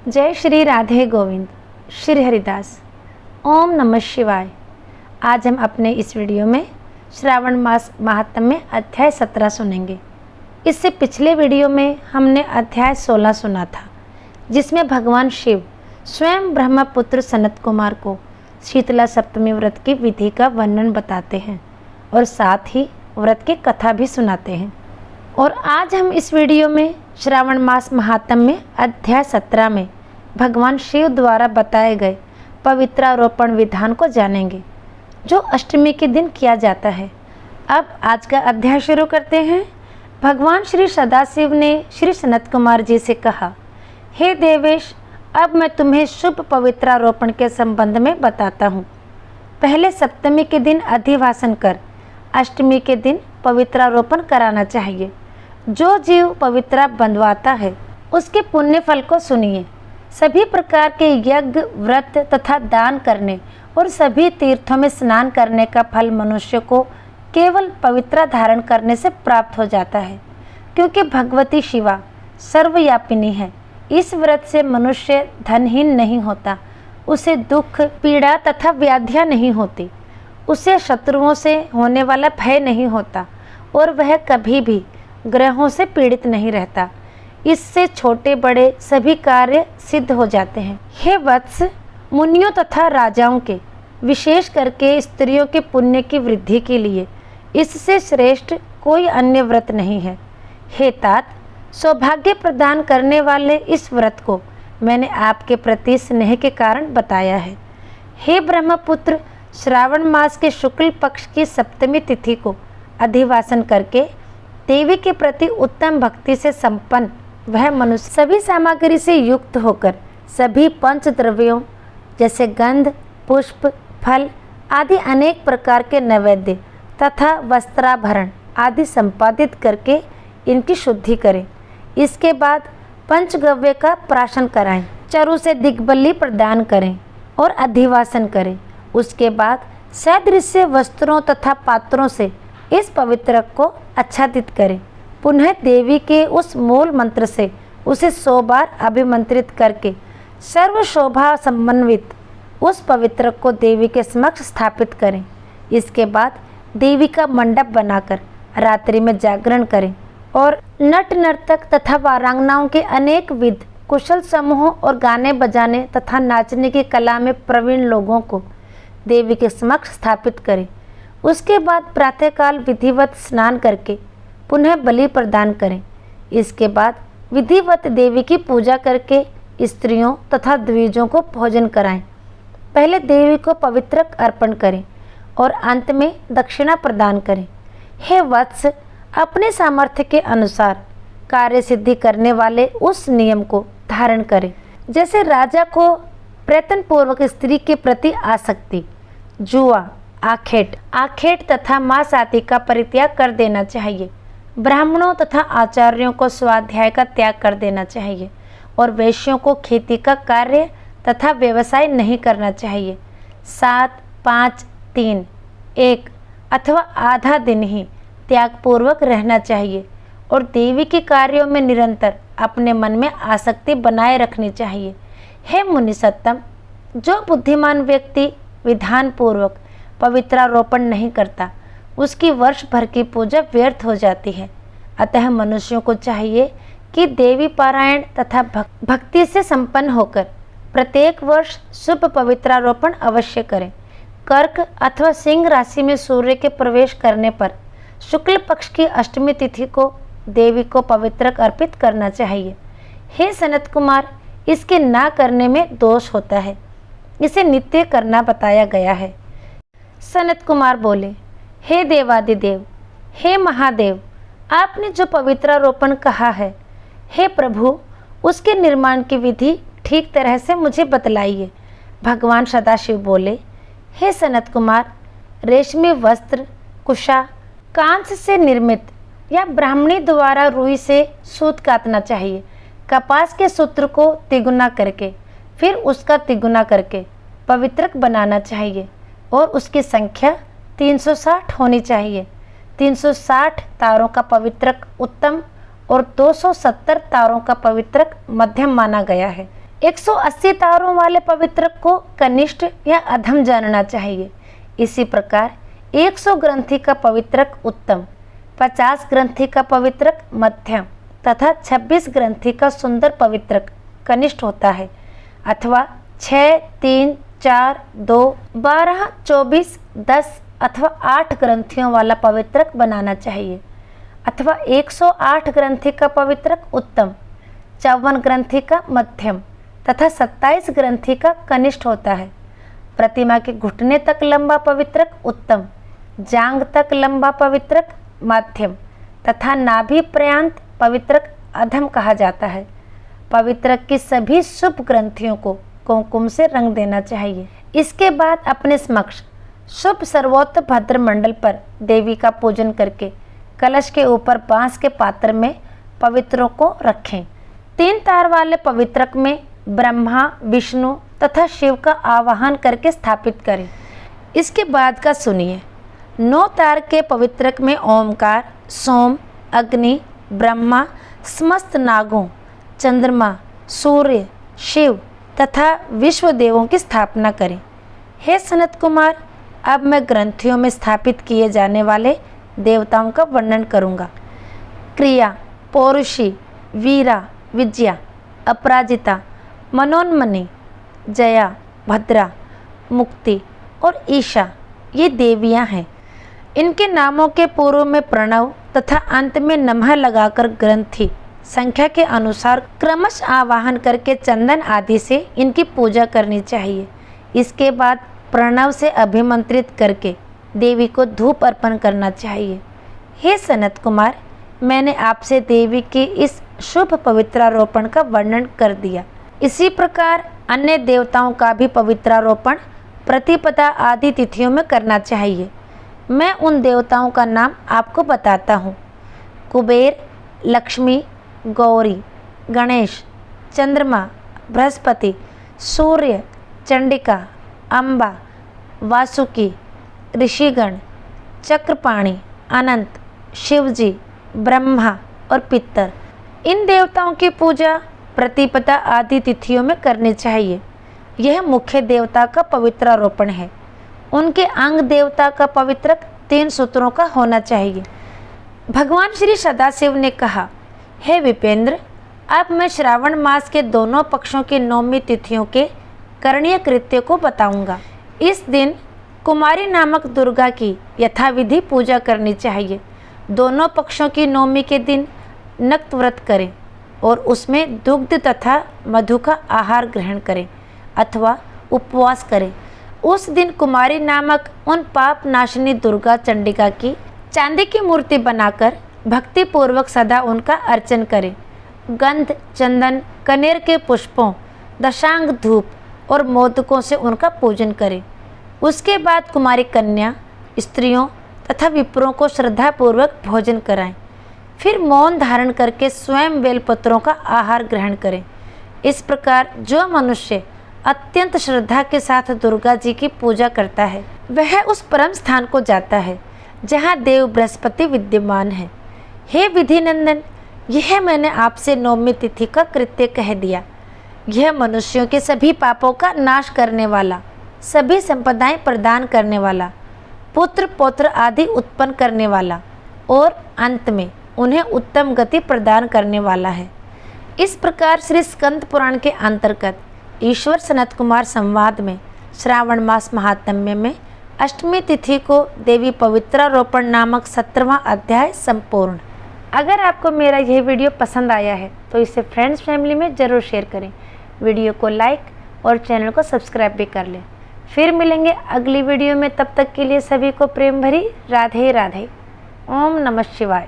जय श्री राधे गोविंद। श्री हरिदास। ओम नमः शिवाय। आज हम अपने इस वीडियो में श्रावण मास महात्म्य अध्याय 17 सुनेंगे। इससे पिछले वीडियो में हमने अध्याय 16 सुना था, जिसमें भगवान शिव स्वयं ब्रह्मपुत्र सनत कुमार को शीतला सप्तमी व्रत की विधि का वर्णन बताते हैं और साथ ही व्रत की कथा भी सुनाते हैं। और आज हम इस वीडियो में श्रावण मास महात्म्य अध्याय 17 में भगवान शिव द्वारा बताए गए पवित्रारोपण विधान को जानेंगे, जो अष्टमी के दिन किया जाता है। अब आज का अध्याय शुरू करते हैं। भगवान श्री सदाशिव ने श्री सनत कुमार जी से कहा, हे देवेश, अब मैं तुम्हें शुभ पवित्रारोपण के संबंध में बताता हूँ। पहले सप्तमी के दिन अधिवासन कर अष्टमी के दिन पवित्रारोपण कराना चाहिए। जो जीव पवित्रा बंधवाता है उसके पुण्य फल को सुनिए। सभी प्रकार के यज्ञ, व्रत तथा दान करने और सभी तीर्थों में स्नान करने का फल मनुष्य को केवल पवित्रा धारण करने से प्राप्त हो जाता है, क्योंकि भगवती शिवा सर्वव्यापिनी है। इस व्रत से मनुष्य धनहीन नहीं होता, उसे दुख, पीड़ा तथा व्याधियाँ नहीं होती, उसे शत्रुओं से होने वाला भय नहीं होता और वह कभी भी ग्रहों से पीड़ित नहीं रहता। इससे छोटे बड़े सभी कार्य सिद्ध हो जाते हैं। हे वत्स, मुनियों तथा राजाओं के, विशेष करके स्त्रियों के पुण्य की वृद्धि के लिए इससे श्रेष्ठ कोई अन्य व्रत नहीं है। हे तात, सौभाग्य प्रदान करने वाले इस व्रत को मैंने आपके प्रति स्नेह के कारण बताया है। हे ब्रह्मपुत्र, श्रावण मास के शुक्ल पक्ष की सप्तमी तिथि को अधिवासन करके देवी के प्रति उत्तम भक्ति से संपन्न वह मनुष्य सभी सामग्री से युक्त होकर सभी पंच द्रव्यों जैसे गंध, पुष्प, फल आदि अनेक प्रकार के नैवेद्य तथा वस्त्राभरण आदि संपादित करके इनकी शुद्धि करें। इसके बाद पंचगव्य का प्राशन कराएं, चरु से दिग्बल्ली प्रदान करें और अधिवासन करें। उसके बाद सदृश्य वस्त्रों तथा पात्रों से इस पवित्र को आच्छादित करें। पुनः देवी के उस मूल मंत्र से उसे 100 बार अभिमंत्रित करके सर्व शोभा समन्वित उस पवित्र को देवी के समक्ष स्थापित करें। इसके बाद देवी का मंडप बनाकर रात्रि में जागरण करें और नट नर्तक तथा वारांगनाओं के अनेक विध कुशल समूहों और गाने बजाने तथा नाचने की कला में प्रवीण लोगों को देवी के समक्ष स्थापित करें। उसके बाद प्रातःकाल विधिवत स्नान करके पुनः बलि प्रदान करें। इसके बाद विधिवत देवी की पूजा करके स्त्रियों तथा द्विजों को भोजन कराएं। पहले देवी को पवित्र अर्पण करें और अंत में दक्षिणा प्रदान करें। हे वत्स, अपने सामर्थ्य के अनुसार कार्य सिद्धि करने वाले उस नियम को धारण करें, जैसे राजा को प्रयत्नपूर्वक स्त्री के प्रति आसक्ति, जुआ, आखेट तथा मांस आदि का परित्याग कर देना चाहिए। ब्राह्मणों तथा आचार्यों को स्वाध्याय का त्याग कर देना चाहिए और वैश्यों को खेती का कार्य तथा व्यवसाय नहीं करना चाहिए। 7, 5, 3, 1 अथवा आधा दिन ही त्यागपूर्वक रहना चाहिए और देवी के कार्यों में निरंतर अपने मन में आसक्ति बनाए रखनी चाहिए। हे मुनिसत्तम, जो बुद्धिमान व्यक्ति विधान पूर्वक पवित्रारोपण नहीं करता, उसकी वर्ष भर की पूजा व्यर्थ हो जाती है। अतः मनुष्यों को चाहिए कि देवी पारायण तथा भक्ति से संपन्न होकर प्रत्येक वर्ष शुभ पवित्रारोपण अवश्य करें। कर्क अथवा सिंह राशि में सूर्य के प्रवेश करने पर शुक्ल पक्ष की अष्टमी तिथि को देवी को पवित्र अर्पित करना चाहिए। हे सनत कुमार, इसके ना करने में दोष होता है, इसे नित्य करना बताया गया है। सनत कुमार बोले, हे देवादिदेव, हे महादेव, आपने जो पवित्रारोपण कहा है, हे प्रभु, उसके निर्माण की विधि ठीक तरह से मुझे बतलाइए। भगवान सदाशिव बोले, हे सनत कुमार, रेशमी वस्त्र, कुशा, कांस से निर्मित या ब्राह्मणी द्वारा रुई से सूत काटना चाहिए। कपास के सूत्र को तिगुना करके फिर उसका तिगुना करके पवित्रक बनाना चाहिए और उसकी संख्या 360 होनी चाहिए। 360 तारों का पवित्रक उत्तम और 270 तारों का पवित्रक मध्यम माना गया है। 180 तारों वाले पवित्रक को कनिष्ठ या अधम जानना चाहिए। इसी प्रकार 100 ग्रंथि का पवित्रक उत्तम, 50 ग्रंथि का पवित्रक मध्यम तथा 26 ग्रंथि का सुंदर पवित्रक कनिष्ठ होता है, अथवा 6, 3, 4, 2, 12, 24, 10 अथवा 8 ग्रंथियों वाला पवित्रक बनाना चाहिए, अथवा 108 ग्रंथि का पवित्रक उत्तम, 54 ग्रंथि का मध्यम तथा 27 ग्रंथि का कनिष्ठ होता है। प्रतिमा के घुटने तक लंबा पवित्रक उत्तम, जांघ तक लंबा पवित्रक मध्यम तथा नाभि पर्यंत पवित्रक अधम कहा जाता है। पवित्रक की सभी शुभ ग्रंथियों को कुमकुम से रंग देना चाहिए। इसके बाद अपने समक्ष शुभ सर्वोत्त भद्र मंडल पर देवी का पूजन करके कलश के ऊपर बांस के पात्र में पवित्रों को रखें। 3 तार वाले पवित्रक में ब्रह्मा, विष्णु तथा शिव का आवाहन करके स्थापित करें। इसके बाद का सुनिए। 9 तार के पवित्रक में ओमकार, सोम, अग्नि, ब्रह्मा, समस्त नागों, चंद्रमा, सूर्य, शिव तथा विश्व देवों की स्थापना करें। हे सनत कुमार, अब मैं ग्रंथियों में स्थापित किए जाने वाले देवताओं का वर्णन करूंगा। क्रिया, पौरुषी, वीरा, विजया, अपराजिता, मनोन्मनी, जया, भद्रा, मुक्ति और ईशा ये देवियां हैं। इनके नामों के पूर्व में प्रणव तथा अंत में नमः लगाकर ग्रंथि संख्या के अनुसार क्रमश आवाहन करके चंदन आदि से इनकी पूजा करनी चाहिए। इसके बाद प्रणव से अभिमंत्रित करके देवी को धूप अर्पण करना चाहिए। हे सनत कुमार, मैंने आपसे देवी के इस शुभ पवित्रारोपण का वर्णन कर दिया। इसी प्रकार अन्य देवताओं का भी पवित्रारोपण प्रतिपदा आदि तिथियों में करना चाहिए। मैं उन देवताओं का नाम आपको बताता हूँ। कुबेर, लक्ष्मी, गौरी, गणेश, चंद्रमा, बृहस्पति, सूर्य, चंडिका, अम्बा, वासुकी, ऋषिगण, चक्रपाणि, अनंत, शिवजी, ब्रह्मा और पितर। इन देवताओं की पूजा प्रतिपदा आदि तिथियों में करनी चाहिए। यह मुख्य देवता का पवित्रारोपण है। उनके अंग देवता का पवित्रक 3 सूत्रों का होना चाहिए। भगवान श्री सदाशिव ने कहा, हे विपेंद्र, अब मैं श्रावण मास के दोनों पक्षों की नौमी तिथियों के करणीय कृत्य को बताऊंगा। इस दिन कुमारी नामक दुर्गा की यथाविधि पूजा करनी चाहिए। दोनों पक्षों की नौमी के दिन नक्त व्रत करें और उसमें दुग्ध तथा मधु का आहार ग्रहण करें अथवा उपवास करें। उस दिन कुमारी नामक उन पाप नाशिनी दुर्गा चंडिका की चांदी की मूर्ति बनाकर भक्ति पूर्वक सदा उनका अर्चन करें। गंध, चंदन, कनेर के पुष्पों, दशांग धूप और मोदकों से उनका पूजन करें। उसके बाद कुमारी कन्या, स्त्रियों तथा विप्रों को श्रद्धापूर्वक भोजन कराएं। फिर मौन धारण करके स्वयं बेलपत्रों का आहार ग्रहण करें। इस प्रकार जो मनुष्य अत्यंत श्रद्धा के साथ दुर्गा जी की पूजा करता है वह उस परम स्थान को जाता है जहाँ देव बृहस्पति विद्यमान है। हे विधि नंदन, यह मैंने आपसे नौमी तिथि का कृत्य कह दिया। यह मनुष्यों के सभी पापों का नाश करने वाला, सभी संपदाएं प्रदान करने वाला, पुत्र पौत्र आदि उत्पन्न करने वाला और अंत में उन्हें उत्तम गति प्रदान करने वाला है। इस प्रकार श्री स्कंद पुराण के अंतर्गत ईश्वर सनत कुमार संवाद में श्रावण मास महात्म्य में अष्टमी तिथि को देवी पवित्रारोपण नामक 17वां अध्याय संपूर्ण। अगर आपको मेरा यह वीडियो पसंद आया है तो इसे फ्रेंड्स फैमिली में ज़रूर शेयर करें। वीडियो को लाइक और चैनल को सब्सक्राइब भी कर लें। फिर मिलेंगे अगली वीडियो में, तब तक के लिए सभी को प्रेम भरी राधे राधे। ओम नमः शिवाय।